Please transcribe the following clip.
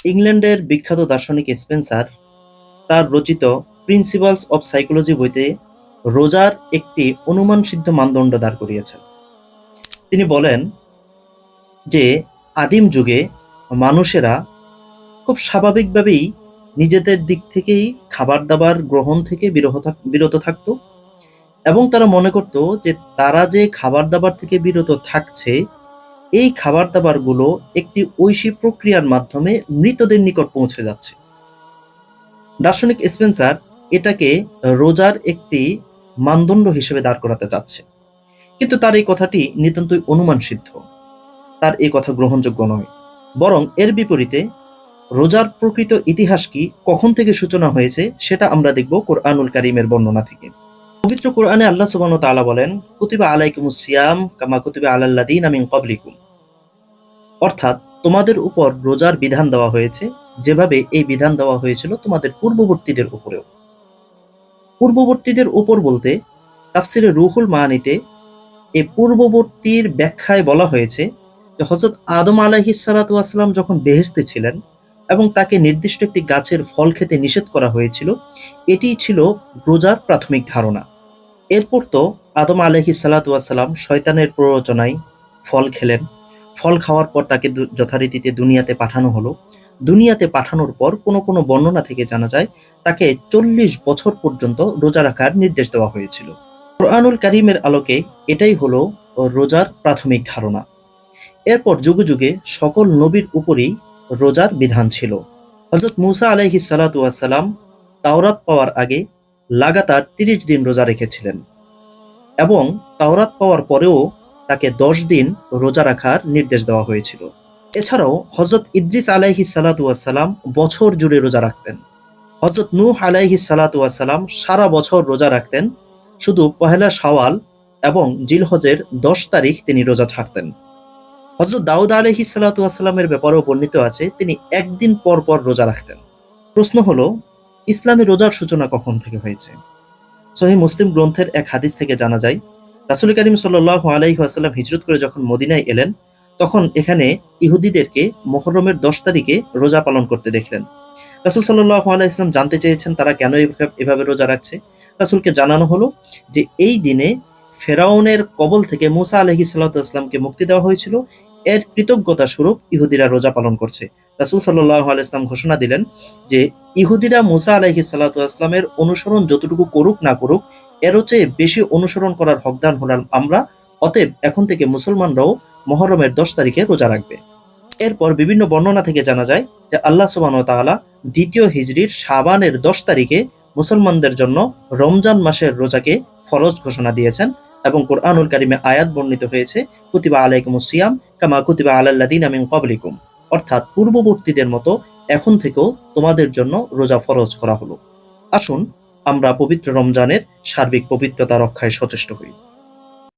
ইংল্যান্ডের বিখ্যাত দার্শনিক স্পেন্সার তার রচিত প্রিন্সিপালস অব সাইকোলজি বইতে রোজার একটি অনুমানসিদ্ধ মানদণ্ড দাঁড় করিয়েছেন। তিনি বলেন যে আদিম যুগে মানুষেরা খুব স্বাভাবিকভাবেই নিজেদের দিক থেকেই খাবার দাবার গ্রহণ থেকে বিরত থাকতো, এবং তারা মনে করত যে তারা যে খাবার দাবার থেকে বিরত থাকছে, এই খাবার দাবারগুলো একটি ঐশী প্রক্রিয়ার মাধ্যমে মৃতদের নিকট পৌঁছে যাচ্ছে। দার্শনিক স্পেন্সার এটাকে রোজার একটি মানদণ্ড হিসেবে দাঁড় করাতে চাচ্ছে, কিন্তু তার এই কথাটি নিতান্তই অনুমান সিদ্ধ। তার এই কথা গ্রহণযোগ্য নয়। বরং এর বিপরীতে রোজার প্রকৃত ইতিহাস কি, কখন থেকে সূচনা হয়েছে, সেটা আমরা দেখব কোরআনুল কারীমের বর্ণনা থেকে। পবিত্র কোরআনে আল্লাহ সুবহানাহু ওয়া তাআলা বলেন, কুতিবা আলাইকুমুস সিয়াম কামা কুতিবা আলাল লাযীনা মিন ক্বাবলিকুম। অর্থাৎ তোমাদের উপর রোজার বিধান দেওয়া হয়েছে যেভাবে এই বিধান দেওয়া হয়েছিল তোমাদের পূর্ববর্তীদের উপরেও। পূর্ববর্তীদের উপর বলতে তাফসিরে রুহুল মাআনিতে এই পূর্ববর্তীর ব্যাখ্যায় বলা হয়েছে যে হযরত আদম আলাইহিস সালাতু ওয়াস সালাম যখন বেহেশতে ছিলেন এবং তাকে নির্দিষ্ট একটি গাছের ফল খেতে নিষেধ করা হয়েছিল, এটিই ছিল রোজার প্রাথমিক ধারণা। এরপর তো আদম আলাইহিস সালাতু ওয়াস সালাম শয়তানের প্ররোচনায় ফল খেলেন। ফল খাওয়ার পর তাকে যথারীতিতে দুনিয়াতে পাঠানো হলো। দুনিয়াতে পাঠানোর পর কোনো কোনো বর্ণনা থেকে জানা যায় তাকে 40 বছর পর্যন্ত রোজা রাখার নির্দেশ দেওয়া হয়েছিল। কোরআনুল কারীমের আলোকে এটাই হলো রোজার প্রাথমিক ধারণা। এরপর যুগে যুগে সকল নবীর উপরেই রোজার বিধান ছিল। হযরত মূসা আলাইহিস সালাতু ওয়াস সালাম তাওরাত পাওয়ার আগে লাগাতার 30 দিন রোজা রেখেছিলেন, এবং তাওরাত পাওয়ার পরেও তাকে 10 দিন রোজা রাখার নির্দেশ দেওয়া হয়েছিল। এছাড়াও হযরত ইদ্রিস আলাইহিস সালাতু ওয়াস সালাম বছর জুড়ে রোজা রাখতেন। হযরত নূহ আলাইহিস সালাতু ওয়াস সালাম সারা বছর রোজা রাখতেন, শুধু পহেলা শাওয়াল এবং জিলহজের 10 তারিখ তিনি রোজা ছাড়তেন। হযরত দাউদ আলাইহিস সালাতু ওয়াস সালামের ব্যাপারেও বর্ণিত আছে তিনি একদিন পর পর রোজা রাখতেন। প্রশ্ন হলো, ইসলামে রোজার সূচনা কখন থেকে হয়েছে? সহিহ মুসলিম গ্রন্থের এক হাদিস থেকে জানা যায়, রাসূল কারীম সাল্লাল্লাহু আলাইহি ওয়াসাল্লাম হিজরত করে যখন মদিনায় এলেন, তখন এখানে ইহুদিদেরকে মুহররমের 10 তারিখে রোজা পালন করতে দেখলেন। রাসূল সাল্লাল্লাহু আলাইহি ওয়াসাল্লাম জানতে চেয়েছেন তারা কেন এভাবে রোজা রাখছে। রাসূলকে জানানো হলো যে এই দিনে ফেরাউনের কবল থেকে মূসা আলাইহিস সালাতু ওয়াসসালামকে মুক্তি দেওয়া হয়েছিল, এর কৃতজ্ঞতা স্বরূপ ইহুদিরা রোজা পালন করছে। রাসূল সাল্লাল্লাহু আলাইহি ওয়াসাল্লাম ঘোষণা দিলেন যে ইহুদিরা মূসা আলাইহিস সালাতু ওয়াসসালামের অনুসরণ যতটুকু করুক না করুক, এরও চেয়ে বেশি অনুসরণ করার হকদার হলাম আমরা। অতএব এখন থেকে মুসলমানরাও মুহররমের 10 তারিখে রোজা রাখবে। এরপর বিভিন্ন বর্ণনা থেকে জানা যায় যে আল্লাহ সুবহানাহু ওয়া তাআলা দ্বিতীয় হিজরির শাবানের 10 তারিখে মুসলমানদের জন্য রমজান মাসের রোজাকে ফরজ ঘোষণা দিয়েছেন, এবং কোরআনুল কারীমে আয়াত বর্ণিত হয়েছে, কুতিবা আলাইকুমুস সিয়াম কামা কুতিবা আলাল লাযীনা মিন ক্বাবলিকুম। অর্থাৎ পূর্ববর্তীদের মতো এখন থেকেও তোমাদের জন্য রোজা ফরজ করা হলো। আসুন আমরা পবিত্র রমজানের সার্বিক পবিত্রতা রক্ষায় সচেষ্ট হই।